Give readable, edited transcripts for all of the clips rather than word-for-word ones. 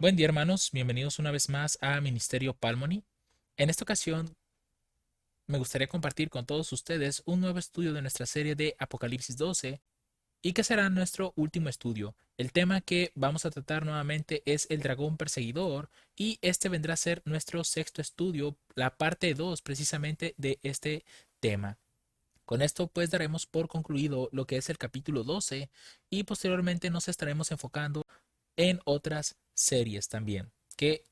Buen día, hermanos, bienvenidos una vez más a Ministerio Palmony. En esta ocasión me gustaría compartir con todos ustedes un nuevo estudio de nuestra serie de Apocalipsis 12 y que será nuestro último estudio. El tema que vamos a tratar nuevamente es el dragón perseguidor y este vendrá a ser nuestro sexto estudio, la parte 2 precisamente de este tema. Con esto pues daremos por concluido lo que es el capítulo 12 y posteriormente nos estaremos enfocando en otras series también, que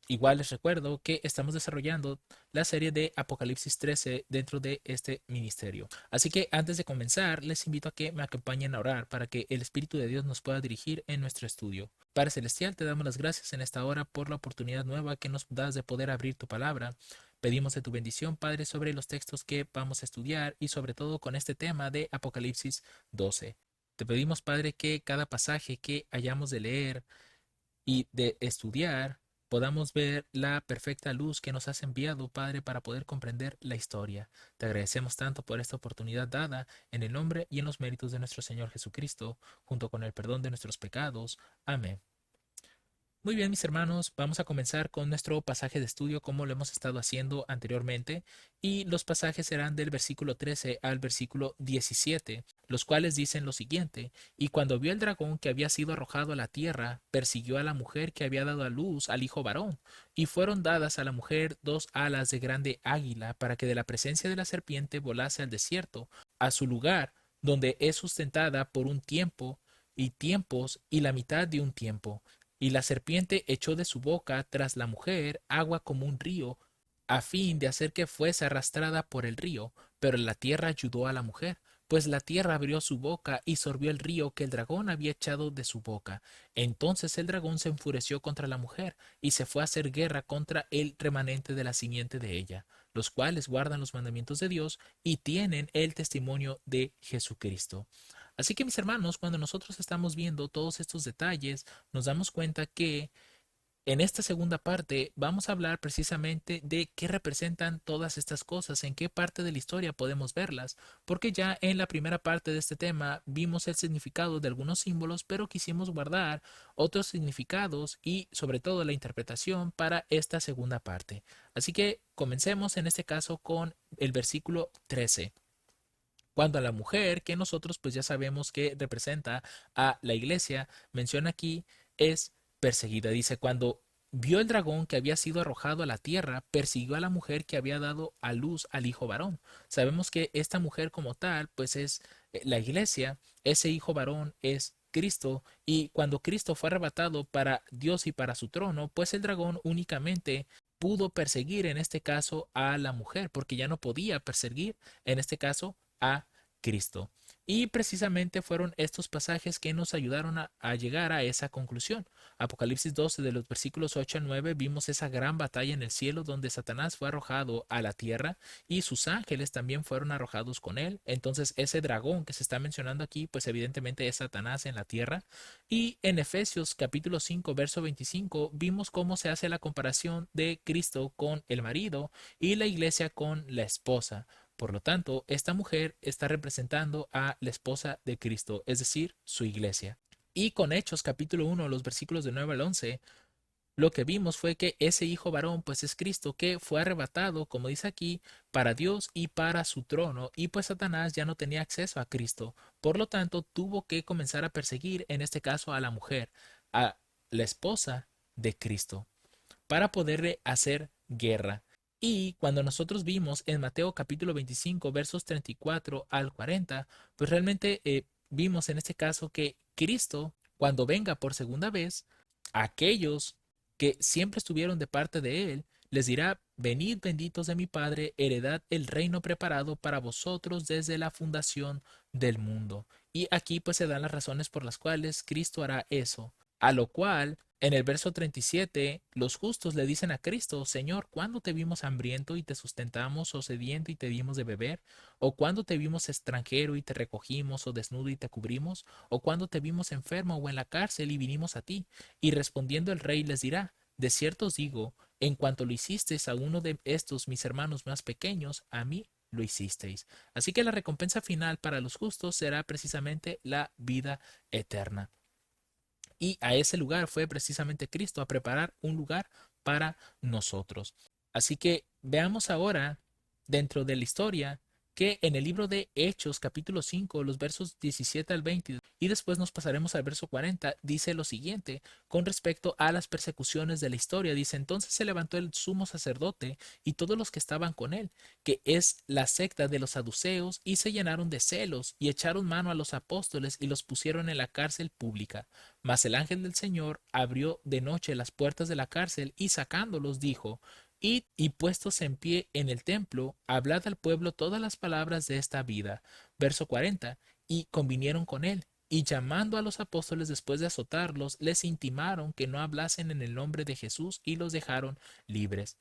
igual les recuerdo que estamos desarrollando la serie de Apocalipsis 13 dentro de este ministerio. Así que antes de comenzar, les invito a que me acompañen a orar para que el Espíritu de Dios nos pueda dirigir en nuestro estudio. Padre Celestial, te damos las gracias en esta hora por la oportunidad nueva que nos das de poder abrir tu palabra. Pedimos de tu bendición, Padre, sobre los textos que vamos a estudiar y sobre todo con este tema de Apocalipsis 12. Te pedimos, Padre, que cada pasaje que hayamos de leer y de estudiar, podamos ver la perfecta luz que nos has enviado, Padre, para poder comprender la historia. Te agradecemos tanto por esta oportunidad dada en el nombre y en los méritos de nuestro Señor Jesucristo, junto con el perdón de nuestros pecados. Amén. Muy bien, mis hermanos, vamos a comenzar con nuestro pasaje de estudio como lo hemos estado haciendo anteriormente y los pasajes serán del versículo 13 al versículo 17, los cuales dicen lo siguiente: y cuando vio el dragón que había sido arrojado a la tierra, persiguió a la mujer que había dado a luz al hijo varón, y fueron dadas a la mujer dos alas de grande águila para que de la presencia de la serpiente volase al desierto, a su lugar, donde es sustentada por un tiempo y tiempos y la mitad de un tiempo. Y la serpiente echó de su boca tras la mujer agua como un río, a fin de hacer que fuese arrastrada por el río. Pero la tierra ayudó a la mujer, pues la tierra abrió su boca y sorbió el río que el dragón había echado de su boca. Entonces el dragón se enfureció contra la mujer y se fue a hacer guerra contra el remanente de la simiente de ella, los cuales guardan los mandamientos de Dios y tienen el testimonio de Jesucristo. Así que mis hermanos, cuando nosotros estamos viendo todos estos detalles, nos damos cuenta que en esta segunda parte vamos a hablar precisamente de qué representan todas estas cosas, en qué parte de la historia podemos verlas, porque ya en la primera parte de este tema vimos el significado de algunos símbolos, pero quisimos guardar otros significados y sobre todo la interpretación para esta segunda parte. Así que comencemos en este caso con el versículo 13. Cuando a la mujer, que nosotros pues ya sabemos que representa a la iglesia, menciona aquí, es perseguida. Dice, cuando vio el dragón que había sido arrojado a la tierra, persiguió a la mujer que había dado a luz al hijo varón. Sabemos que esta mujer como tal, pues es la iglesia, ese hijo varón es Cristo, y cuando Cristo fue arrebatado para Dios y para su trono, pues el dragón únicamente pudo perseguir en este caso a la mujer, porque ya no podía perseguir en este caso a Cristo. Y precisamente fueron estos pasajes que nos ayudaron a llegar a esa conclusión. Apocalipsis 12, de los versículos 8 al 9, vimos esa gran batalla en el cielo donde Satanás fue arrojado a la tierra y sus ángeles también fueron arrojados con él. Entonces ese dragón que se está mencionando aquí, pues evidentemente es Satanás en la tierra. Y en Efesios capítulo 5, verso 25, vimos cómo se hace la comparación de Cristo con el marido y la iglesia con la esposa. Por lo tanto, esta mujer está representando a la esposa de Cristo, es decir, su iglesia. Y con Hechos capítulo 1, los versículos de 9 al 11, lo que vimos fue que ese hijo varón pues es Cristo, que fue arrebatado, como dice aquí, para Dios y para su trono, y pues Satanás ya no tenía acceso a Cristo. Por lo tanto, tuvo que comenzar a perseguir, en este caso a la mujer, a la esposa de Cristo, para poderle hacer guerra. Y cuando nosotros vimos en Mateo capítulo 25 versos 34 al 40, pues realmente vimos en este caso que Cristo, cuando venga por segunda vez, aquellos que siempre estuvieron de parte de Él, les dirá: venid benditos de mi Padre, heredad el reino preparado para vosotros desde la fundación del mundo. Y aquí pues se dan las razones por las cuales Cristo hará eso. A lo cual, en el verso 37, los justos le dicen a Cristo: Señor, ¿cuándo te vimos hambriento y te sustentamos, o sediento y te dimos de beber? ¿O cuándo te vimos extranjero y te recogimos, o desnudo y te cubrimos? ¿O cuándo te vimos enfermo o en la cárcel y vinimos a ti? Y respondiendo el rey les dirá: de cierto os digo, en cuanto lo hicisteis a uno de estos mis hermanos más pequeños, a mí lo hicisteis. Así que la recompensa final para los justos será precisamente la vida eterna. Y a ese lugar fue precisamente Cristo, a preparar un lugar para nosotros. Así que veamos ahora, dentro de la historia, que en el libro de Hechos, capítulo 5, los versos 17 al 20, y después nos pasaremos al verso 40, dice lo siguiente con respecto a las persecuciones de la historia. Dice, entonces se levantó el sumo sacerdote y todos los que estaban con él, que es la secta de los saduceos, y se llenaron de celos, y echaron mano a los apóstoles y los pusieron en la cárcel pública. Mas el ángel del Señor abrió de noche las puertas de la cárcel y sacándolos dijo, Id y puestos en pie en el templo, hablad al pueblo todas las palabras de esta vida. Verso 40. Y convinieron con él, y llamando a los apóstoles después de azotarlos, les intimaron que no hablasen en el nombre de Jesús y los dejaron libres.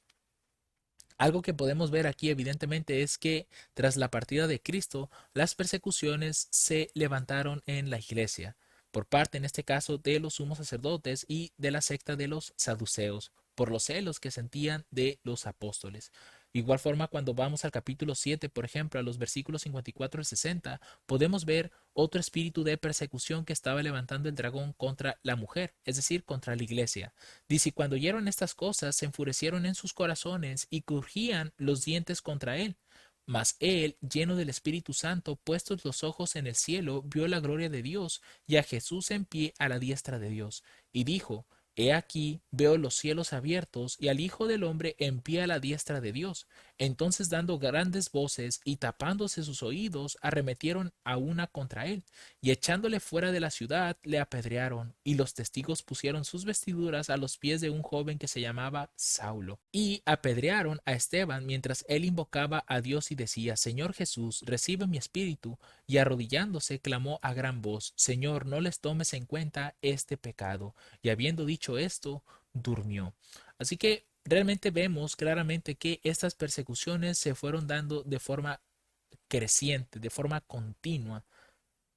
Algo que podemos ver aquí evidentemente es que tras la partida de Cristo, las persecuciones se levantaron en la iglesia, por parte en este caso de los sumos sacerdotes y de la secta de los saduceos, por los celos que sentían de los apóstoles. Igual forma, cuando vamos al capítulo 7, por ejemplo, a los versículos 54 al 60, podemos ver otro espíritu de persecución que estaba levantando el dragón contra la mujer, es decir, contra la iglesia. Dice, y cuando oyeron estas cosas, se enfurecieron en sus corazones y crujían los dientes contra él. Mas él, lleno del Espíritu Santo, puestos los ojos en el cielo, vio la gloria de Dios y a Jesús en pie a la diestra de Dios, y dijo, He aquí, veo los cielos abiertos y al Hijo del Hombre en pie a la diestra de Dios. Entonces, dando grandes voces y tapándose sus oídos, arremetieron a una contra él, y echándole fuera de la ciudad, le apedrearon, y los testigos pusieron sus vestiduras a los pies de un joven que se llamaba Saulo. Y apedrearon a Esteban mientras él invocaba a Dios y decía, Señor Jesús, recibe mi espíritu, y arrodillándose clamó a gran voz, Señor, no les tomes en cuenta este pecado. Y habiendo dicho esto, durmió. Así que realmente vemos claramente que estas persecuciones se fueron dando de forma creciente, de forma continua,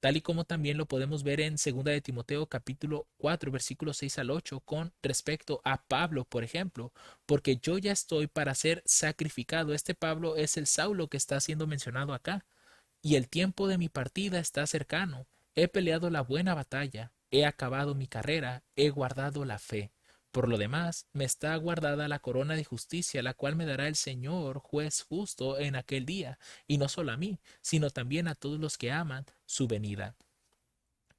tal y como también lo podemos ver en 2 de Timoteo capítulo 4 versículos 6 al 8 con respecto a Pablo, por ejemplo, porque yo ya estoy para ser sacrificado. Este Pablo es el Saulo que está siendo mencionado acá, y el tiempo de mi partida está cercano. He peleado la buena batalla, he acabado mi carrera, he guardado la fe. Por lo demás, me está guardada la corona de justicia, la cual me dará el Señor, juez justo, en aquel día, y no solo a mí, sino también a todos los que aman su venida.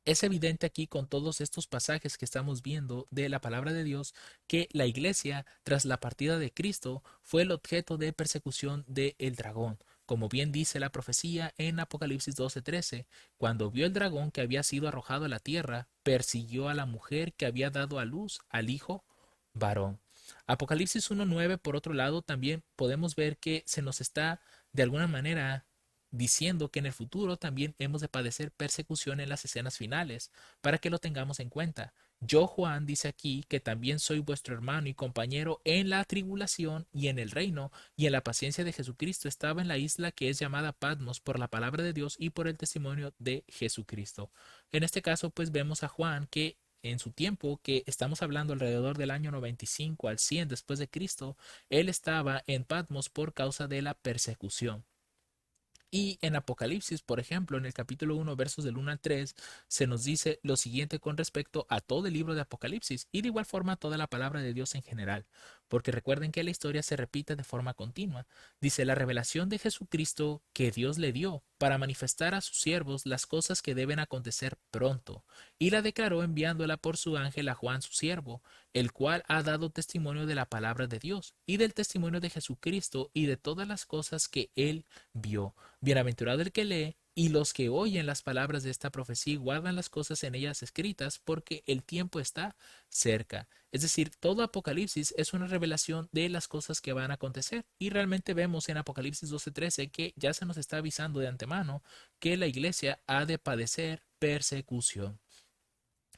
Es evidente aquí con todos estos pasajes que estamos viendo de la palabra de Dios que la iglesia, tras la partida de Cristo, fue el objeto de persecución del dragón. Como bien dice la profecía en Apocalipsis 12:13, cuando vio el dragón que había sido arrojado a la tierra, persiguió a la mujer que había dado a luz al hijo varón. Apocalipsis 1:9, por otro lado, también podemos ver que se nos está de alguna manera diciendo que en el futuro también hemos de padecer persecución en las escenas finales, para que lo tengamos en cuenta. Yo, Juan, dice aquí que también soy vuestro hermano y compañero en la tribulación y en el reino y en la paciencia de Jesucristo. Estaba en la isla que es llamada Patmos por la palabra de Dios y por el testimonio de Jesucristo. En este caso, pues vemos a Juan que en su tiempo, que estamos hablando alrededor del año 95 al 100 después de Cristo, él estaba en Patmos por causa de la persecución. Y en Apocalipsis, por ejemplo, en el capítulo 1, versos del 1 al 3, se nos dice lo siguiente con respecto a todo el libro de Apocalipsis y de igual forma toda la palabra de Dios en general, porque recuerden que la historia se repite de forma continua. Dice la revelación de Jesucristo que Dios le dio para manifestar a sus siervos las cosas que deben acontecer pronto, y la declaró enviándola por su ángel a Juan su siervo, el cual ha dado testimonio de la palabra de Dios y del testimonio de Jesucristo y de todas las cosas que él vio. Bienaventurado el que lee y los que oyen las palabras de esta profecía y guardan las cosas en ellas escritas, porque el tiempo está cerca. Es decir, todo Apocalipsis es una revelación de las cosas que van a acontecer. Y realmente vemos en Apocalipsis 12:13 que ya se nos está avisando de antemano que la iglesia ha de padecer persecución.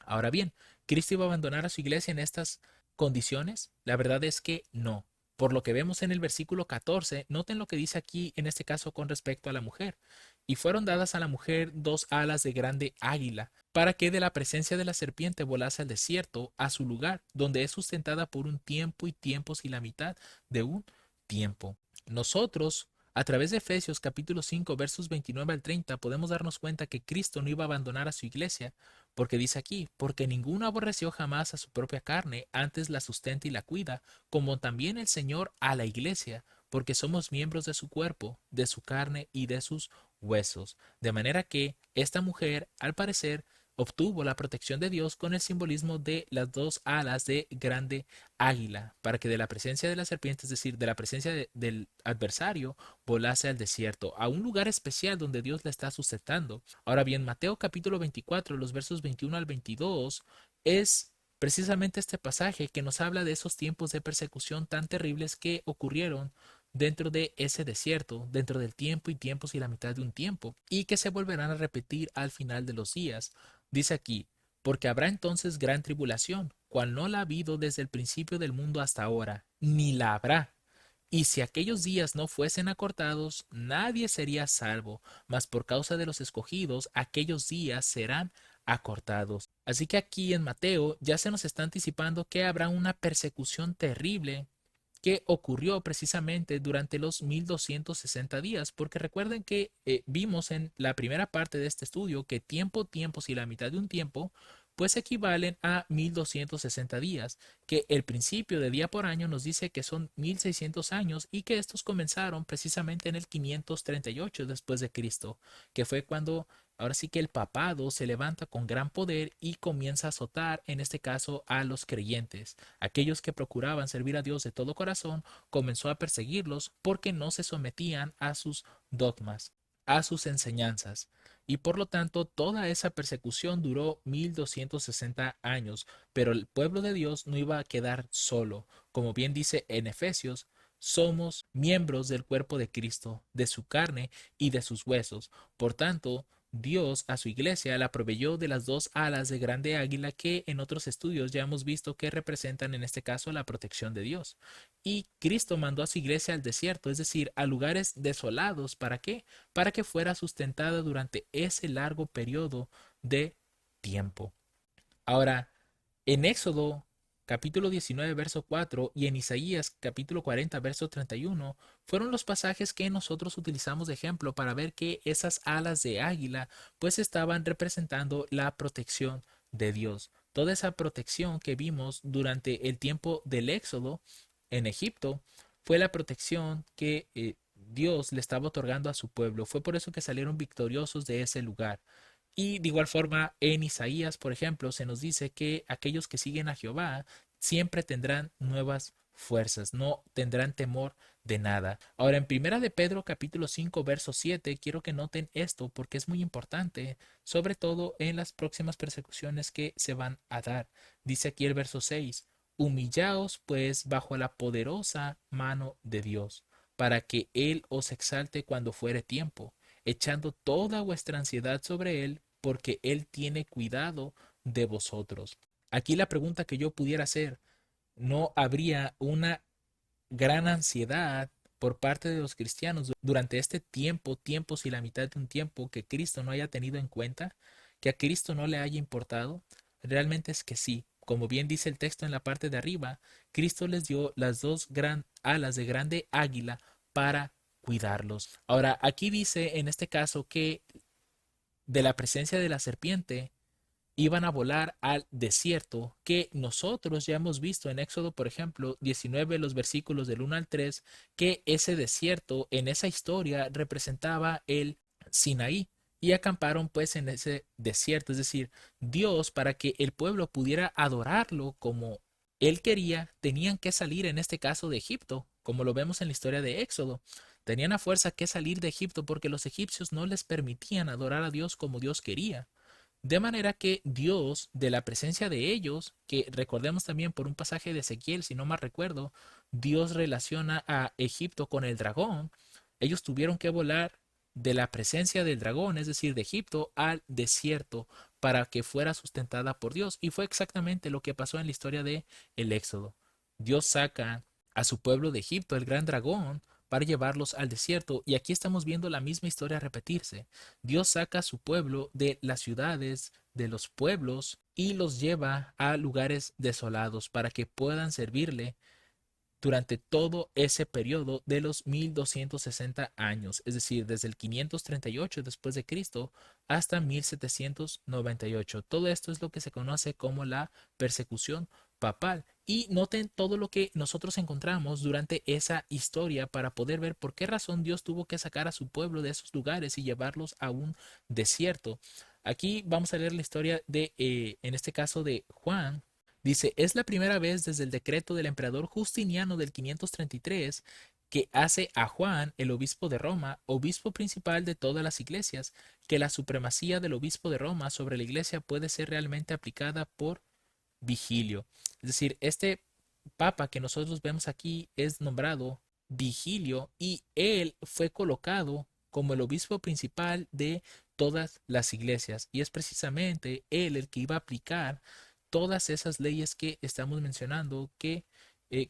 Ahora bien, ¿Cristo iba a abandonar a su iglesia en estas condiciones? La verdad es que no. Por lo que vemos en el versículo 14, noten lo que dice aquí en este caso con respecto a la mujer. Y fueron dadas a la mujer dos alas de grande águila, para que de la presencia de la serpiente volase al desierto, a su lugar, donde es sustentada por un tiempo y tiempos y la mitad de un tiempo. Nosotros A través de Efesios capítulo 5 versos 29 al 30 podemos darnos cuenta que Cristo no iba a abandonar a su iglesia, porque dice aquí, porque ninguno aborreció jamás a su propia carne, antes la sustenta y la cuida, como también el Señor a la iglesia, porque somos miembros de su cuerpo, de su carne y de sus huesos. De manera que esta mujer, al parecer, obtuvo la protección de Dios con el simbolismo de las dos alas de grande águila, para que de la presencia de la serpiente, es decir, de la presencia del adversario, volase al desierto, a un lugar especial donde Dios la está sustentando. Ahora bien, Mateo capítulo 24, los versos 21 al 22, es precisamente este pasaje que nos habla de esos tiempos de persecución tan terribles que ocurrieron dentro de ese desierto, dentro del tiempo y tiempos y la mitad de un tiempo, y que se volverán a repetir al final de los días. Dice aquí, porque habrá entonces gran tribulación, cual no la ha habido desde el principio del mundo hasta ahora, ni la habrá. Y si aquellos días no fuesen acortados, nadie sería salvo, mas por causa de los escogidos, aquellos días serán acortados. Así que aquí en Mateo ya se nos está anticipando que habrá una persecución terrible que ocurrió precisamente durante los 1260 días, porque recuerden que vimos en la primera parte de este estudio que tiempo, tiempos y la mitad de un tiempo, pues equivalen a 1260 días, que el principio de día por año nos dice que son 1600 años y que estos comenzaron precisamente en el 538 después de Cristo, que fue cuando ahora sí que el papado se levanta con gran poder y comienza a azotar, en este caso, a los creyentes. Aquellos que procuraban servir a Dios de todo corazón, comenzó a perseguirlos porque no se sometían a sus dogmas, a sus enseñanzas. Y por lo tanto, toda esa persecución duró 1260 años, pero el pueblo de Dios no iba a quedar solo. Como bien dice en Efesios, somos miembros del cuerpo de Cristo, de su carne y de sus huesos. Por tanto, Dios a su iglesia la proveyó de las dos alas de grande águila que en otros estudios ya hemos visto que representan en este caso la protección de Dios. Y Cristo mandó a su iglesia al desierto, es decir, a lugares desolados. ¿Para qué? Para que fuera sustentada durante ese largo periodo de tiempo. Ahora, en Éxodo capítulo 19, verso 4 y en Isaías capítulo 40, verso 31 fueron los pasajes que nosotros utilizamos de ejemplo para ver que esas alas de águila pues estaban representando la protección de Dios. Toda esa protección que vimos durante el tiempo del Éxodo en Egipto fue la protección que Dios le estaba otorgando a su pueblo. Fue por eso que salieron victoriosos de ese lugar. Y de igual forma, en Isaías, por ejemplo, se nos dice que aquellos que siguen a Jehová siempre tendrán nuevas fuerzas, no tendrán temor de nada. Ahora, en Primera de Pedro, capítulo 5 verso 7 quiero que noten esto porque es muy importante, sobre todo en las próximas persecuciones que se van a dar. Dice aquí el verso 6: humillaos pues bajo la poderosa mano de Dios, para que Él os exalte cuando fuere tiempo, echando toda vuestra ansiedad sobre Él, porque Él tiene cuidado de vosotros. Aquí la pregunta que yo pudiera hacer, ¿no habría una gran ansiedad por parte de los cristianos durante este tiempo, tiempos y la mitad de un tiempo que Cristo no haya tenido en cuenta, que a Cristo no le haya importado? Realmente es que sí. Como bien dice el texto en la parte de arriba, Cristo les dio las dos gran alas de grande águila para cuidarlos. Ahora, aquí dice en este caso que de la presencia de la serpiente iban a volar al desierto, que nosotros ya hemos visto en Éxodo, por ejemplo, 19, los versículos del 1 al 3, que ese desierto en esa historia representaba el Sinaí. Y acamparon pues en ese desierto, es decir, Dios para que el pueblo pudiera adorarlo como él quería, tenían que salir en este caso de Egipto, como lo vemos en la historia de Éxodo. Tenían a fuerza que salir de Egipto porque los egipcios no les permitían adorar a Dios como Dios quería. De manera que Dios, de la presencia de ellos, que recordemos también por un pasaje de Ezequiel, si no mal recuerdo, Dios relaciona a Egipto con el dragón. Ellos tuvieron que volar de la presencia del dragón, es decir, de Egipto, al desierto para que fuera sustentada por Dios. Y fue exactamente lo que pasó en la historia de el Éxodo. Dios saca a su pueblo de Egipto, el gran dragón, para llevarlos al desierto. Y aquí estamos viendo la misma historia repetirse. Dios saca a su pueblo de las ciudades, de los pueblos, y los lleva a lugares desolados para que puedan servirle durante todo ese periodo de los 1260 años, es decir, desde el 538 después de Cristo hasta 1798. Todo esto es lo que se conoce como la persecución papal. Y noten todo lo que nosotros encontramos durante esa historia para poder ver por qué razón Dios tuvo que sacar a su pueblo de esos lugares y llevarlos a un desierto. Aquí vamos a leer la historia de, en este caso, de Juan. Dice, es la primera vez desde el decreto del emperador Justiniano del 533 que hace a Juan, el obispo de Roma, obispo principal de todas las iglesias, que la supremacía del obispo de Roma sobre la iglesia puede ser realmente aplicada por Vigilio. Es decir, este papa que nosotros vemos aquí es nombrado Vigilio y él fue colocado como el obispo principal de todas las iglesias y es precisamente él el que iba a aplicar todas esas leyes que estamos mencionando que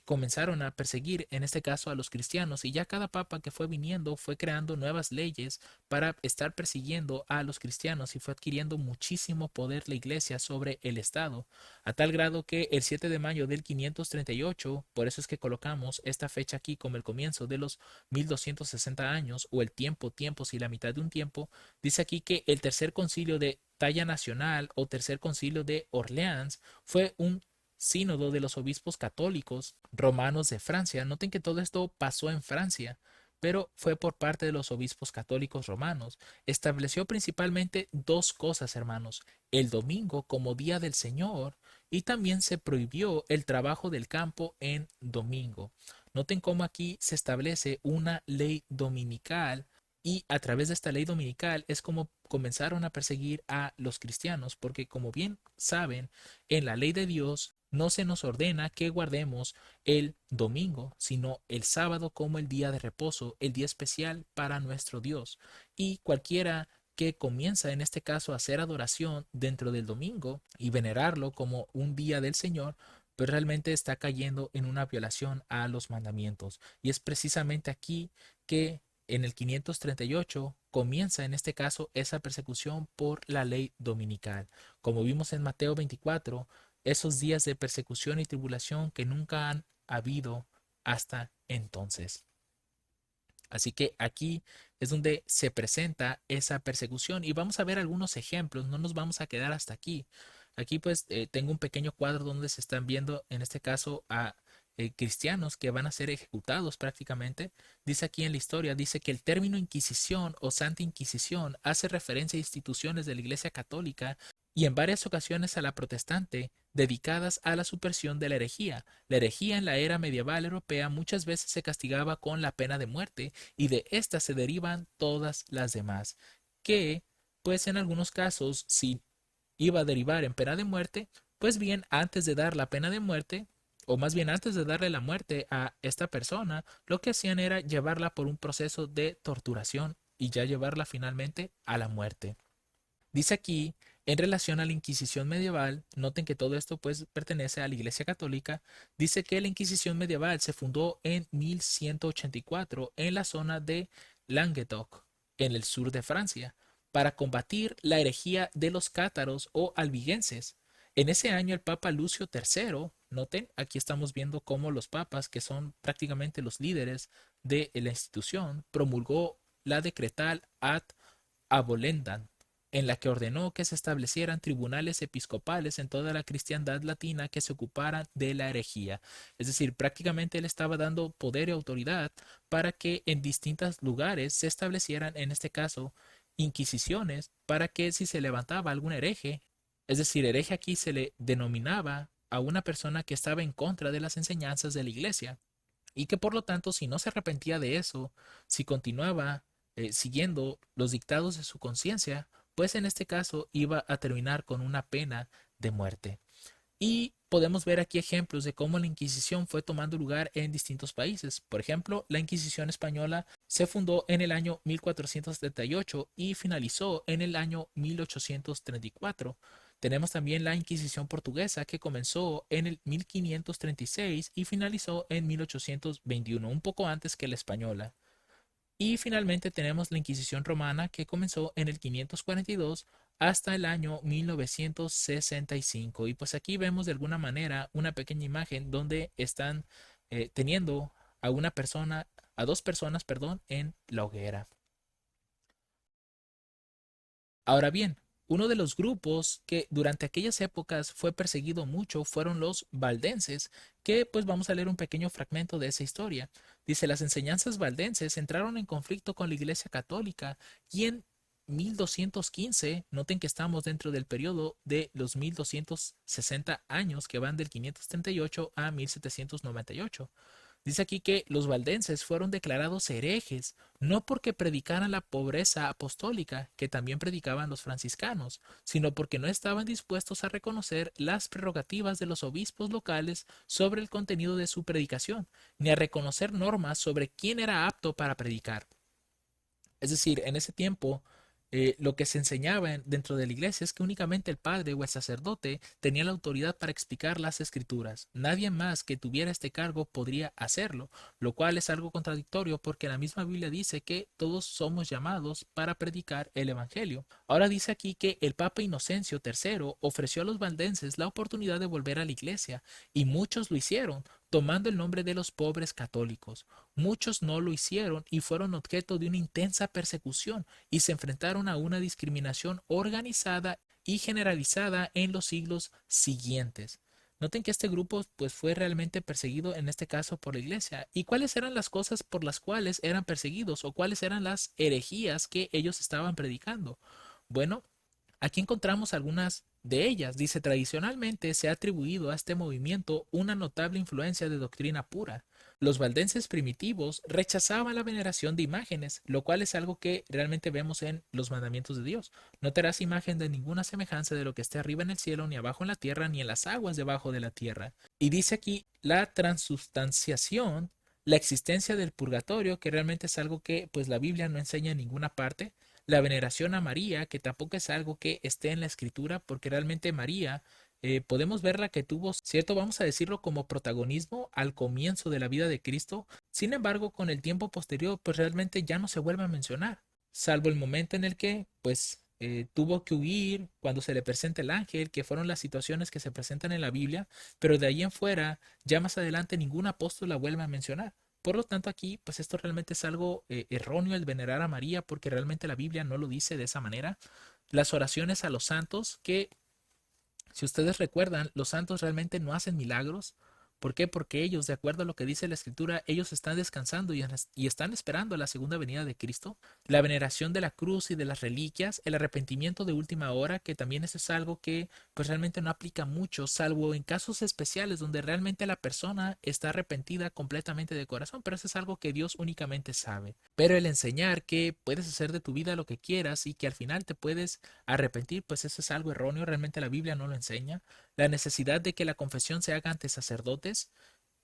comenzaron a perseguir, en este caso, a los cristianos. Y ya cada papa que fue viniendo fue creando nuevas leyes para estar persiguiendo a los cristianos y fue adquiriendo muchísimo poder la iglesia sobre el Estado, a tal grado que el 7 de mayo del 538, por eso es que colocamos esta fecha aquí como el comienzo de los 1260 años, o el tiempo, tiempos y la mitad de un tiempo, dice aquí que el tercer concilio de talla nacional o tercer concilio de Orleans fue un sínodo de los obispos católicos romanos de Francia. Noten que todo esto pasó en Francia, pero fue por parte de los obispos católicos romanos. Estableció principalmente dos cosas, hermanos: el domingo como día del Señor y también se prohibió el trabajo del campo en domingo. Noten cómo aquí se establece una ley dominical y a través de esta ley dominical es como comenzaron a perseguir a los cristianos, porque como bien saben, en la ley de Dios no se nos ordena que guardemos el domingo, sino el sábado como el día de reposo, el día especial para nuestro Dios. Y cualquiera que comienza en este caso a hacer adoración dentro del domingo y venerarlo como un día del Señor, pues realmente está cayendo en una violación a los mandamientos. Y es precisamente aquí que en el 538 comienza en este caso esa persecución por la ley dominical. Como vimos en Mateo 24, esos días de persecución y tribulación que nunca han habido hasta entonces. Así que aquí es donde se presenta esa persecución y vamos a ver algunos ejemplos, no nos vamos a quedar hasta aquí. Aquí pues tengo un pequeño cuadro donde se están viendo en este caso a cristianos que van a ser ejecutados prácticamente. Dice aquí en la historia, dice que el término Inquisición o Santa Inquisición hace referencia a instituciones de la Iglesia Católica y en varias ocasiones a la protestante, dedicadas a la supresión de la herejía. La herejía en la era medieval europea muchas veces se castigaba con la pena de muerte y de esta se derivan todas las demás, que, pues en algunos casos, si iba a derivar en pena de muerte, pues bien, antes de dar la pena de muerte, o más bien antes de darle la muerte a esta persona, lo que hacían era llevarla por un proceso de torturación y ya llevarla finalmente a la muerte. Dice aquí, en relación a la Inquisición medieval, noten que todo esto pues pertenece a la Iglesia Católica, dice que la Inquisición medieval se fundó en 1184 en la zona de Languedoc, en el sur de Francia, para combatir la herejía de los cátaros o albigenses. En ese año el Papa Lucio III, noten, aquí estamos viendo cómo los papas, que son prácticamente los líderes de la institución, promulgó la decretal ad abolendam, en la que ordenó que se establecieran tribunales episcopales en toda la cristiandad latina que se ocuparan de la herejía. Es decir, prácticamente él estaba dando poder y autoridad para que en distintos lugares se establecieran, en este caso, inquisiciones, para que si se levantaba algún hereje, es decir, hereje aquí se le denominaba a una persona que estaba en contra de las enseñanzas de la iglesia y que por lo tanto si no se arrepentía de eso, si continuaba siguiendo los dictados de su conciencia, pues en este caso iba a terminar con una pena de muerte. Y podemos ver aquí ejemplos de cómo la Inquisición fue tomando lugar en distintos países. Por ejemplo, la Inquisición española se fundó en el año 1478 y finalizó en el año 1834. Tenemos también la Inquisición portuguesa que comenzó en el 1536 y finalizó en 1821, un poco antes que la española. Y finalmente tenemos la Inquisición romana que comenzó en el 542 hasta el año 1965. Y pues aquí vemos de alguna manera una pequeña imagen donde están teniendo a una persona, a dos personas, perdón, en la hoguera. Ahora bien, uno de los grupos que durante aquellas épocas fue perseguido mucho fueron los valdenses, que pues vamos a leer un pequeño fragmento de esa historia. Dice, las enseñanzas valdenses entraron en conflicto con la Iglesia Católica y en 1215, noten que estamos dentro del periodo de los 1260 años que van del 538 a 1798. Dice aquí que los valdenses fueron declarados herejes, no porque predicaran la pobreza apostólica, que también predicaban los franciscanos, sino porque no estaban dispuestos a reconocer las prerrogativas de los obispos locales sobre el contenido de su predicación, ni a reconocer normas sobre quién era apto para predicar. Es decir, en ese tiempo, lo que se enseñaba dentro de la iglesia es que únicamente el padre o el sacerdote tenía la autoridad para explicar las escrituras. Nadie más que tuviera este cargo podría hacerlo, lo cual es algo contradictorio porque la misma Biblia dice que todos somos llamados para predicar el evangelio. Ahora dice aquí que el Papa Inocencio III ofreció a los valdenses la oportunidad de volver a la iglesia y muchos lo hicieron, tomando el nombre de los pobres católicos. Muchos no lo hicieron y fueron objeto de una intensa persecución y se enfrentaron a una discriminación organizada y generalizada en los siglos siguientes. Noten que este grupo pues fue realmente perseguido en este caso por la iglesia. ¿Y cuáles eran las cosas por las cuales eran perseguidos o cuáles eran las herejías que ellos estaban predicando? Bueno, aquí encontramos algunas de ellas. Dice, tradicionalmente se ha atribuido a este movimiento una notable influencia de doctrina pura. Los valdenses primitivos rechazaban la veneración de imágenes, lo cual es algo que realmente vemos en los mandamientos de Dios. No te harás imagen de ninguna semejanza de lo que esté arriba en el cielo, ni abajo en la tierra, ni en las aguas debajo de la tierra. Y dice aquí la transubstanciación, la existencia del purgatorio, que realmente es algo que pues la Biblia no enseña en ninguna parte, la veneración a María, que tampoco es algo que esté en la escritura, porque realmente María podemos verla que tuvo cierto, vamos a decirlo, como protagonismo al comienzo de la vida de Cristo. Sin embargo, con el tiempo posterior, pues realmente ya no se vuelve a mencionar, salvo el momento en el que, pues, tuvo que huir cuando se le presenta el ángel, que fueron las situaciones que se presentan en la Biblia, pero de ahí en fuera, ya más adelante, ningún apóstol la vuelve a mencionar. Por lo tanto, aquí, pues esto realmente es algo erróneo el venerar a María, porque realmente la Biblia no lo dice de esa manera. Las oraciones a los santos, que si ustedes recuerdan, los santos realmente no hacen milagros. ¿Por qué? Porque ellos, de acuerdo a lo que dice la Escritura, ellos están descansando y están esperando la segunda venida de Cristo. La veneración de la cruz y de las reliquias, el arrepentimiento de última hora, que también eso es algo que pues realmente no aplica mucho, salvo en casos especiales donde realmente la persona está arrepentida completamente de corazón, pero eso es algo que Dios únicamente sabe. Pero el enseñar que puedes hacer de tu vida lo que quieras y que al final te puedes arrepentir, pues eso es algo erróneo, realmente la Biblia no lo enseña. La necesidad de que la confesión se haga ante sacerdotes,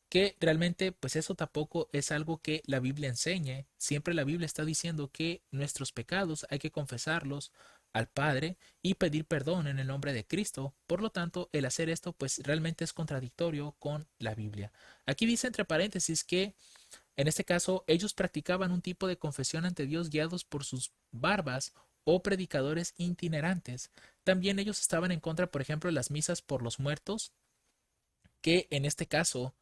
que realmente pues eso tampoco es algo que la Biblia enseñe. Siempre la Biblia está diciendo que nuestros pecados hay que confesarlos al Padre y pedir perdón en el nombre de Cristo. Por lo tanto, el hacer esto pues realmente es contradictorio con la Biblia. Aquí dice entre paréntesis que en este caso ellos practicaban un tipo de confesión ante Dios guiados por sus barbas o predicadores itinerantes. También ellos estaban en contra, por ejemplo, de las misas por los muertos, que en este caso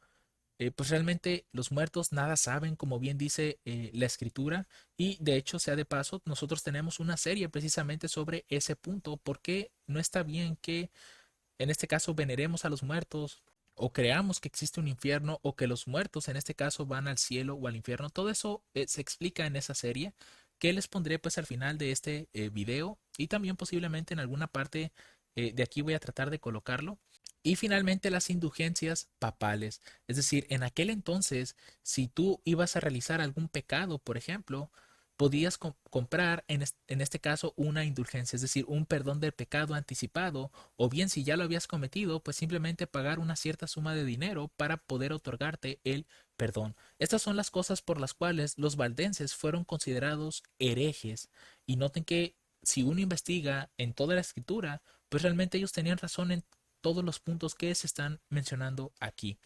pues realmente los muertos nada saben, como bien dice la escritura, y de hecho, sea de paso, nosotros tenemos una serie precisamente sobre ese punto, porque no está bien que en este caso veneremos a los muertos o creamos que existe un infierno o que los muertos en este caso van al cielo o al infierno. Todo eso se explica en esa serie que les pondré pues al final de este video y también posiblemente en alguna parte de aquí voy a tratar de colocarlo. Y finalmente las indulgencias papales. Es decir, en aquel entonces, si tú ibas a realizar algún pecado, por ejemplo, podías comprar en este caso una indulgencia, es decir, un perdón del pecado anticipado, o bien si ya lo habías cometido, pues simplemente pagar una cierta suma de dinero para poder otorgarte el perdón. Estas son las cosas por las cuales los valdenses fueron considerados herejes. Y noten que si uno investiga en toda la escritura, pues realmente ellos tenían razón en todos los puntos que se están mencionando aquí.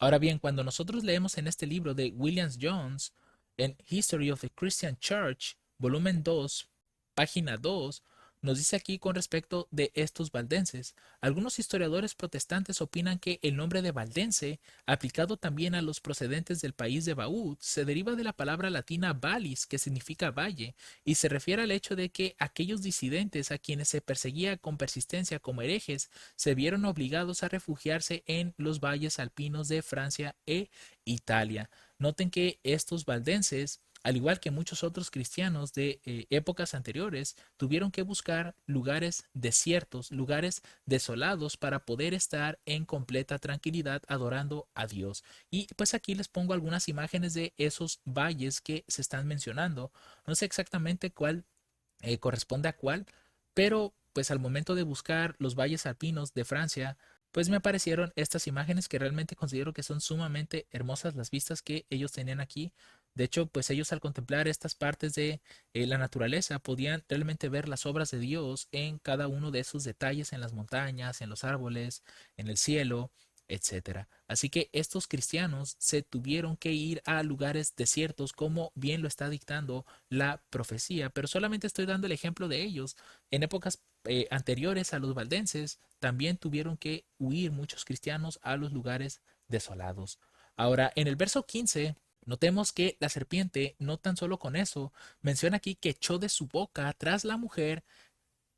Ahora bien, cuando nosotros leemos en este libro de William Jones, en History of the Christian Church, volumen 2, página 2, nos dice aquí con respecto de estos valdenses. Algunos historiadores protestantes opinan que el nombre de valdense, aplicado también a los procedentes del país de Baud, se deriva de la palabra latina vallis, que significa valle, y se refiere al hecho de que aquellos disidentes a quienes se perseguía con persistencia como herejes se vieron obligados a refugiarse en los valles alpinos de Francia e Italia. Noten que estos valdenses, al igual que muchos otros cristianos de épocas anteriores, tuvieron que buscar lugares desiertos, lugares desolados para poder estar en completa tranquilidad adorando a Dios. Y pues aquí les pongo algunas imágenes de esos valles que se están mencionando. No sé exactamente cuál corresponde a cuál, pero pues al momento de buscar los valles alpinos de Francia, pues me aparecieron estas imágenes que realmente considero que son sumamente hermosas las vistas que ellos tenían aquí. De hecho, pues ellos al contemplar estas partes de la naturaleza podían realmente ver las obras de Dios en cada uno de esos detalles, en las montañas, en los árboles, en el cielo, etcétera. Así que estos cristianos se tuvieron que ir a lugares desiertos, como bien lo está dictando la profecía, pero solamente estoy dando el ejemplo de ellos. En épocas anteriores a los valdenses, también tuvieron que huir muchos cristianos a los lugares desolados. Ahora, en el verso 15, notemos que la serpiente, no tan solo con eso, menciona aquí que echó de su boca tras la mujer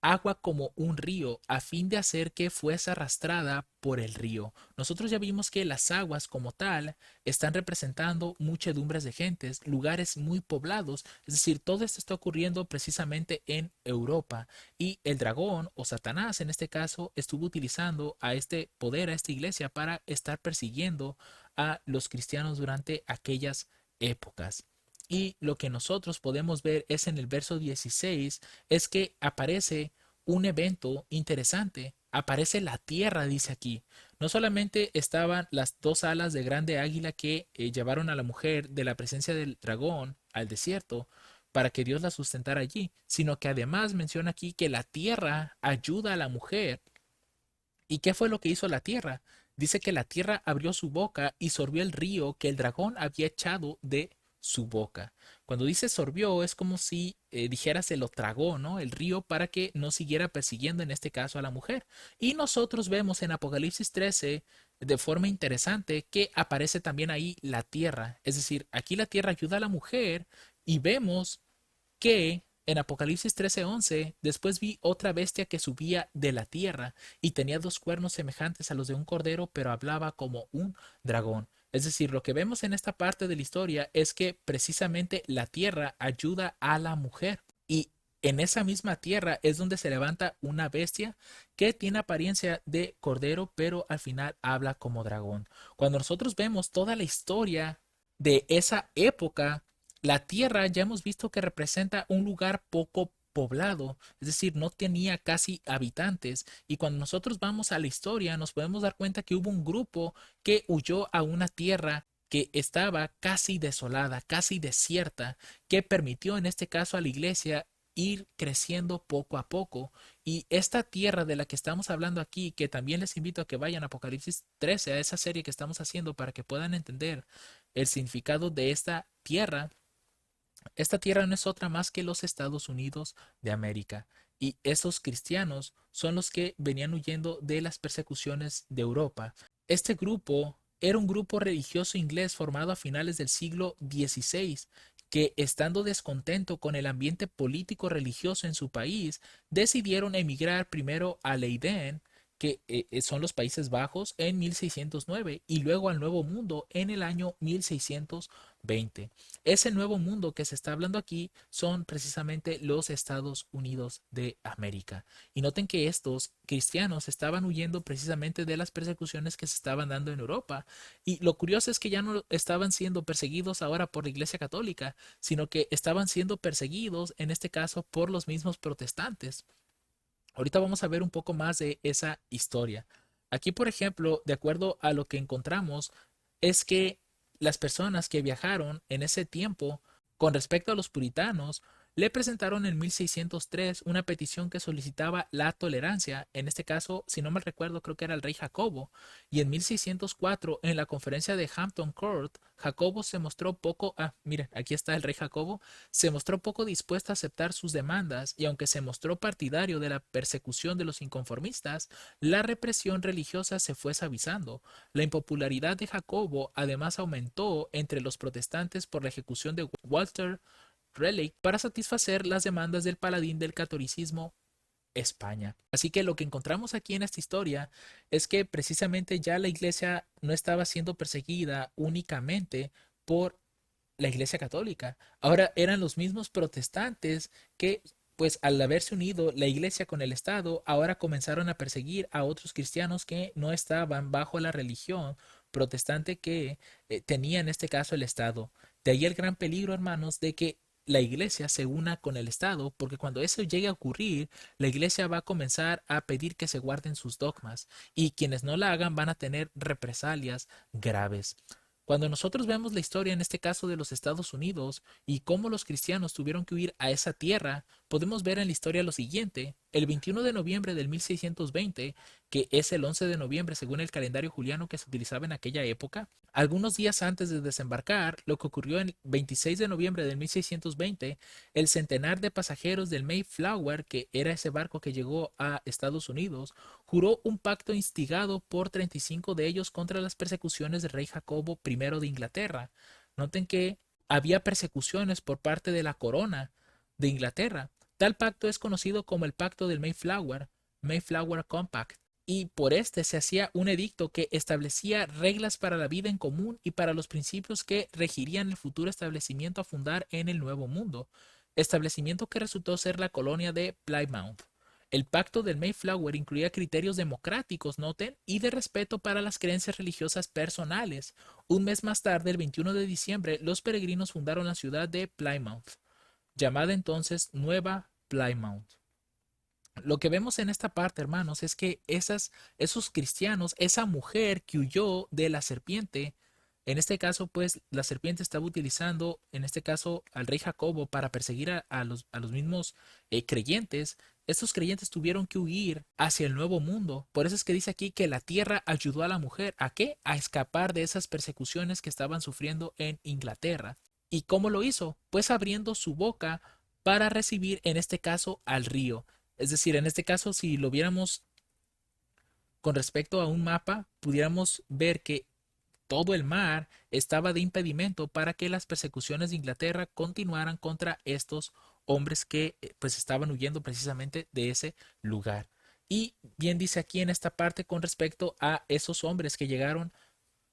agua como un río, a fin de hacer que fuese arrastrada por el río. Nosotros ya vimos que las aguas como tal están representando muchedumbres de gentes, lugares muy poblados, es decir, todo esto está ocurriendo precisamente en Europa, y el dragón o Satanás en este caso estuvo utilizando a este poder, a esta iglesia, para estar persiguiendo a los cristianos durante aquellas épocas. Y lo que nosotros podemos ver es en el verso 16, es que aparece un evento interesante. Aparece la tierra, dice aquí. No solamente estaban las dos alas de grande águila que llevaron a la mujer de la presencia del dragón al desierto para que Dios la sustentara allí, sino que además menciona aquí que la tierra ayuda a la mujer. ¿Y qué fue lo que hizo la tierra? Dice que la tierra abrió su boca y sorbió el río que el dragón había echado de su boca. Cuando dice sorbió es como si dijera se lo tragó, ¿no? El río para que no siguiera persiguiendo en este caso a la mujer. Y nosotros vemos en Apocalipsis 13 de forma interesante que aparece también ahí la tierra. Es decir, aquí la tierra ayuda a la mujer y vemos que en Apocalipsis 13:11 después vi otra bestia que subía de la tierra y tenía dos cuernos semejantes a los de un cordero, pero hablaba como un dragón. Es decir, lo que vemos en esta parte de la historia es que precisamente la tierra ayuda a la mujer y en esa misma tierra es donde se levanta una bestia que tiene apariencia de cordero, pero al final habla como dragón. Cuando nosotros vemos toda la historia de esa época, la tierra ya hemos visto que representa un lugar poco poblado, es decir, no tenía casi habitantes. Y cuando nosotros vamos a la historia, nos podemos dar cuenta que hubo un grupo que huyó a una tierra que estaba casi desolada, casi desierta, que permitió en este caso a la iglesia ir creciendo poco a poco. Y esta tierra de la que estamos hablando aquí, que también les invito a que vayan a Apocalipsis 13, a esa serie que estamos haciendo para que puedan entender el significado de esta tierra no es otra más que los Estados Unidos de América. Y esos cristianos son los que venían huyendo de las persecuciones de Europa. Este grupo era un grupo religioso inglés formado a finales del siglo XVI, que estando descontento con el ambiente político religioso en su país, decidieron emigrar primero a Leiden, que son los Países Bajos, en 1609 y luego al Nuevo Mundo en el año 1620. Ese nuevo mundo que se está hablando aquí son precisamente los Estados Unidos de América. Y noten que estos cristianos estaban huyendo precisamente de las persecuciones que se estaban dando en Europa. Y lo curioso es que ya no estaban siendo perseguidos ahora por la Iglesia Católica, sino que estaban siendo perseguidos, en este caso, por los mismos protestantes. Ahorita vamos a ver un poco más de esa historia. Aquí, por ejemplo, de acuerdo a lo que encontramos, es que las personas que viajaron en ese tiempo, con respecto a los puritanos, le presentaron en 1603 una petición que solicitaba la tolerancia. En este caso, si no mal recuerdo, creo que era el rey Jacobo. Y en 1604, en la conferencia de Hampton Court, Jacobo se mostró poco, miren, aquí está el rey Jacobo, se mostró poco dispuesto a aceptar sus demandas y aunque se mostró partidario de la persecución de los inconformistas, la represión religiosa se fue suavizando. La impopularidad de Jacobo además aumentó entre los protestantes por la ejecución de Walter Raleigh para satisfacer las demandas del paladín del catolicismo, España. Así que lo que encontramos aquí en esta historia es que precisamente ya la iglesia no estaba siendo perseguida únicamente por la iglesia católica. Ahora eran los mismos protestantes que, pues al haberse unido la iglesia con el Estado, ahora comenzaron a perseguir a otros cristianos que no estaban bajo la religión protestante que tenía en este caso el Estado. De ahí el gran peligro, hermanos, de que la iglesia se una con el Estado, porque cuando eso llegue a ocurrir, la iglesia va a comenzar a pedir que se guarden sus dogmas y quienes no la hagan van a tener represalias graves. Cuando nosotros vemos la historia, en este caso de los Estados Unidos, y cómo los cristianos tuvieron que huir a esa tierra, podemos ver en la historia lo siguiente. El 21 de noviembre del 1620, que es el 11 de noviembre según el calendario juliano que se utilizaba en aquella época, algunos días antes de desembarcar, lo que ocurrió el 26 de noviembre del 1620, el centenar de pasajeros del Mayflower, que era ese barco que llegó a Estados Unidos, juró un pacto instigado por 35 de ellos contra las persecuciones del rey Jacobo I de Inglaterra. Noten que había persecuciones por parte de la corona de Inglaterra. Tal pacto es conocido como el Pacto del Mayflower, Mayflower Compact, y por este se hacía un edicto que establecía reglas para la vida en común y para los principios que regirían el futuro establecimiento a fundar en el Nuevo Mundo, establecimiento que resultó ser la colonia de Plymouth. El pacto del Mayflower incluía criterios democráticos, noten, y de respeto para las creencias religiosas personales. Un mes más tarde, el 21 de diciembre, los peregrinos fundaron la ciudad de Plymouth, llamada entonces Nueva Plymouth. Lo que vemos en esta parte, hermanos, es que esos cristianos, esa mujer que huyó de la serpiente, en este caso, pues la serpiente estaba utilizando, en este caso, al rey Jacobo para perseguir a los mismos creyentes. Estos creyentes tuvieron que huir hacia el nuevo mundo. Por eso es que dice aquí que la tierra ayudó a la mujer. ¿A qué? A escapar de esas persecuciones que estaban sufriendo en Inglaterra. ¿Y cómo lo hizo? Pues abriendo su boca para recibir, en este caso, al río. Es decir, en este caso, si lo viéramos con respecto a un mapa, pudiéramos ver que todo el mar estaba de impedimento para que las persecuciones de Inglaterra continuaran contra estos hombres que pues estaban huyendo precisamente de ese lugar. Y bien dice aquí en esta parte con respecto a esos hombres que llegaron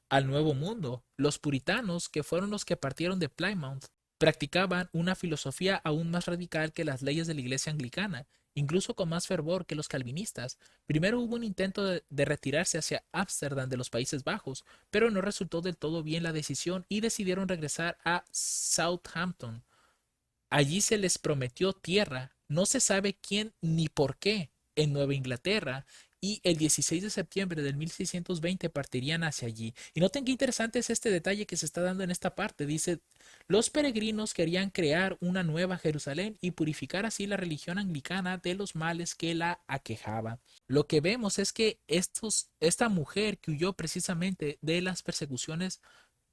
al Nuevo Mundo. Los puritanos, que fueron los que partieron de Plymouth, practicaban una filosofía aún más radical que las leyes de la Iglesia anglicana, incluso con más fervor que los calvinistas. Primero hubo un intento de retirarse hacia Ámsterdam de los Países Bajos, pero no resultó del todo bien la decisión y decidieron regresar a Southampton. Allí se les prometió tierra, no se sabe quién ni por qué, en Nueva Inglaterra, y el 16 de septiembre del 1620 partirían hacia allí. Y noten qué interesante es este detalle que se está dando en esta parte. Dice, los peregrinos querían crear una nueva Jerusalén y purificar así la religión anglicana de los males que la aquejaba. Lo que vemos es que esta mujer que huyó precisamente de las persecuciones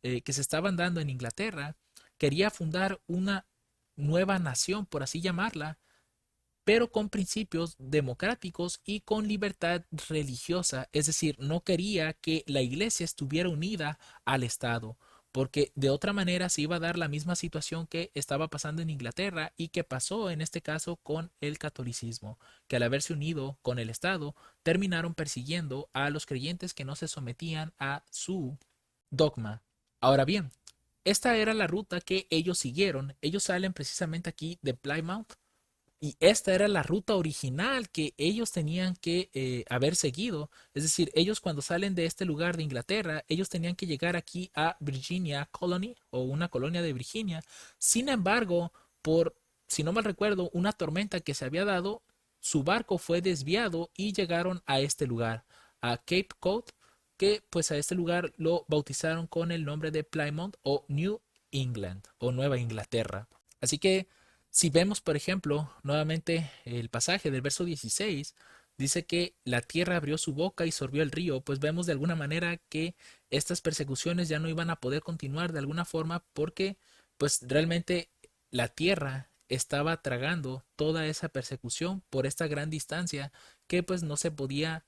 que se estaban dando en Inglaterra, quería fundar una nueva nación, por así llamarla, pero con principios democráticos y con libertad religiosa, es decir, no quería que la iglesia estuviera unida al Estado, porque de otra manera se iba a dar la misma situación que estaba pasando en Inglaterra y que pasó en este caso con el catolicismo, que al haberse unido con el Estado terminaron persiguiendo a los creyentes que no se sometían a su dogma. Ahora bien, esta era la ruta que ellos siguieron. Ellos salen precisamente aquí de Plymouth y esta era la ruta original que ellos tenían que haber seguido. Es decir, ellos cuando salen de este lugar de Inglaterra, ellos tenían que llegar aquí a Virginia Colony o una colonia de Virginia. Sin embargo, por, si no mal recuerdo, una tormenta que se había dado, su barco fue desviado y llegaron a este lugar, a Cape Cod, que pues a este lugar lo bautizaron con el nombre de Plymouth o New England o Nueva Inglaterra. Así que Si vemos, por ejemplo, nuevamente el pasaje del verso 16, dice que la tierra abrió su boca y sorbió el río, pues vemos de alguna manera que estas persecuciones ya no iban a poder continuar de alguna forma porque pues realmente la tierra estaba tragando toda esa persecución por esta gran distancia que pues no se podía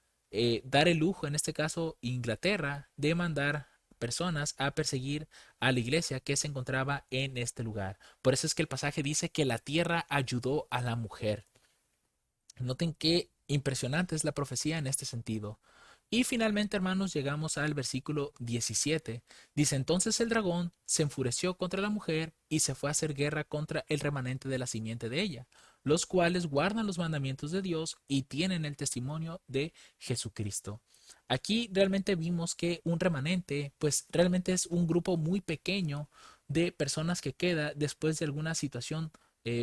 dar el lujo, en este caso Inglaterra, de mandar personas a perseguir a la iglesia que se encontraba en este lugar. Por eso es que el pasaje dice que la tierra ayudó a la mujer. Noten qué impresionante es la profecía en este sentido. Y finalmente, hermanos, llegamos al versículo 17. Dice, entonces el dragón se enfureció contra la mujer y se fue a hacer guerra contra el remanente de la simiente de ella, los cuales guardan los mandamientos de Dios y tienen el testimonio de Jesucristo. Aquí realmente vimos que un remanente, pues realmente es un grupo muy pequeño de personas que queda después de alguna situación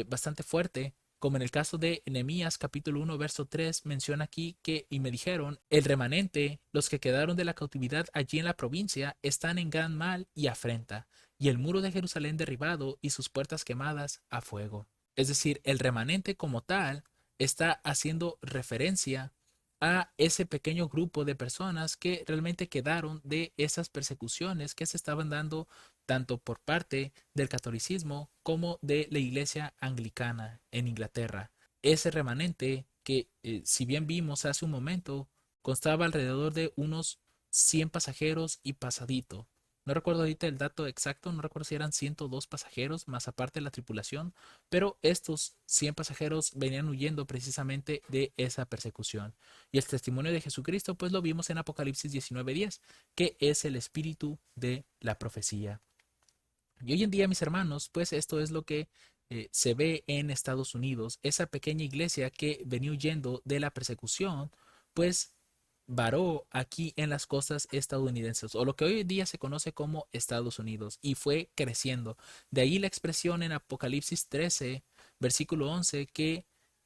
bastante fuerte, como en el caso de Nehemías capítulo 1 verso 3 menciona aquí que y me dijeron, el remanente, los que quedaron de la cautividad allí en la provincia, están en gran mal y afrenta, y el muro de Jerusalén derribado y sus puertas quemadas a fuego. Es decir, el remanente como tal está haciendo referencia a ese pequeño grupo de personas que realmente quedaron de esas persecuciones que se estaban dando tanto por parte del catolicismo como de la iglesia anglicana en Inglaterra. Ese remanente que, si bien vimos hace un momento, constaba alrededor de unos 100 pasajeros y pasadito. No recuerdo ahorita el dato exacto, no recuerdo si eran 102 pasajeros más aparte de la tripulación, pero estos 100 pasajeros venían huyendo precisamente de esa persecución. Y el testimonio de Jesucristo, pues lo vimos en Apocalipsis 19:10, que es el espíritu de la profecía. Y hoy en día, mis hermanos, pues esto es lo que se ve en Estados Unidos. Esa pequeña iglesia que venía huyendo de la persecución, pues varó aquí en las costas estadounidenses, o lo que hoy en día se conoce como Estados Unidos, y fue creciendo. De ahí la expresión en Apocalipsis 13, versículo 11, que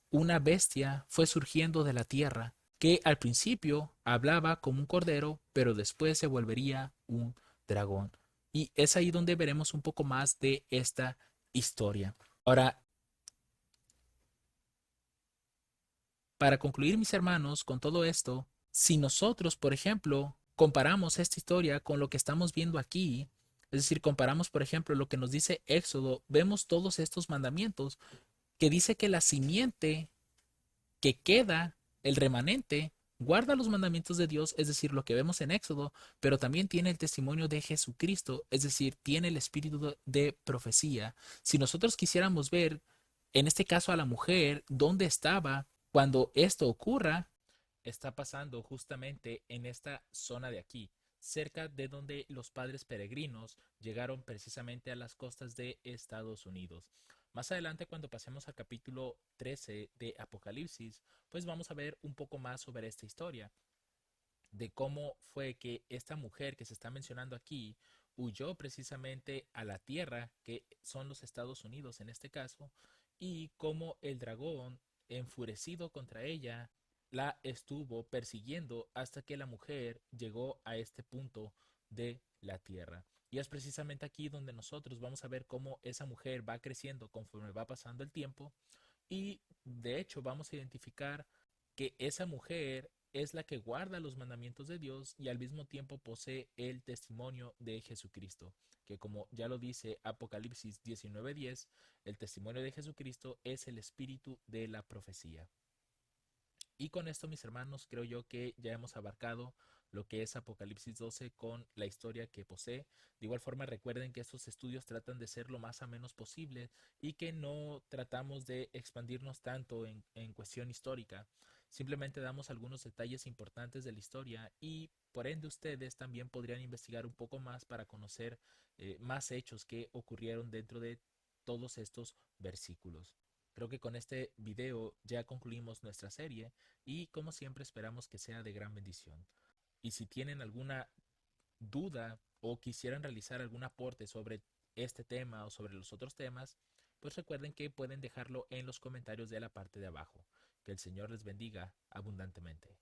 una bestia fue surgiendo de la tierra, que al principio hablaba como un cordero, pero después se volvería un dragón. Y es ahí donde veremos un poco más de esta historia. Ahora, para concluir, mis hermanos, con todo esto, si nosotros, por ejemplo, comparamos esta historia con lo que estamos viendo aquí, es decir, comparamos, por ejemplo, lo que nos dice Éxodo, vemos todos estos mandamientos que dice que la simiente que queda, el remanente, guarda los mandamientos de Dios, es decir, lo que vemos en Éxodo, pero también tiene el testimonio de Jesucristo, es decir, tiene el espíritu de profecía. Si nosotros quisiéramos ver, en este caso a la mujer, dónde estaba cuando esto ocurra, está pasando justamente en esta zona de aquí, cerca de donde los padres peregrinos llegaron precisamente a las costas de Estados Unidos. Más adelante, cuando pasemos al capítulo 13 de Apocalipsis, pues vamos a ver un poco más sobre esta historia, de cómo fue que esta mujer que se está mencionando aquí huyó precisamente a la tierra, que son los Estados Unidos en este caso, y cómo el dragón, enfurecido contra ella, la estuvo persiguiendo hasta que la mujer llegó a este punto de la tierra. Y es precisamente aquí donde nosotros vamos a ver cómo esa mujer va creciendo conforme va pasando el tiempo y de hecho vamos a identificar que esa mujer es la que guarda los mandamientos de Dios y al mismo tiempo posee el testimonio de Jesucristo, que como ya lo dice Apocalipsis 19:10, el testimonio de Jesucristo es el espíritu de la profecía. Y con esto, mis hermanos, creo yo que ya hemos abarcado lo que es Apocalipsis 12 con la historia que posee. De igual forma, recuerden que estos estudios tratan de ser lo más a menos posible y que no tratamos de expandirnos tanto en cuestión histórica. Simplemente damos algunos detalles importantes de la historia y por ende ustedes también podrían investigar un poco más para conocer más hechos que ocurrieron dentro de todos estos versículos. Creo que con este video ya concluimos nuestra serie y como siempre esperamos que sea de gran bendición. Y si tienen alguna duda o quisieran realizar algún aporte sobre este tema o sobre los otros temas, pues recuerden que pueden dejarlo en los comentarios de la parte de abajo. Que el Señor les bendiga abundantemente.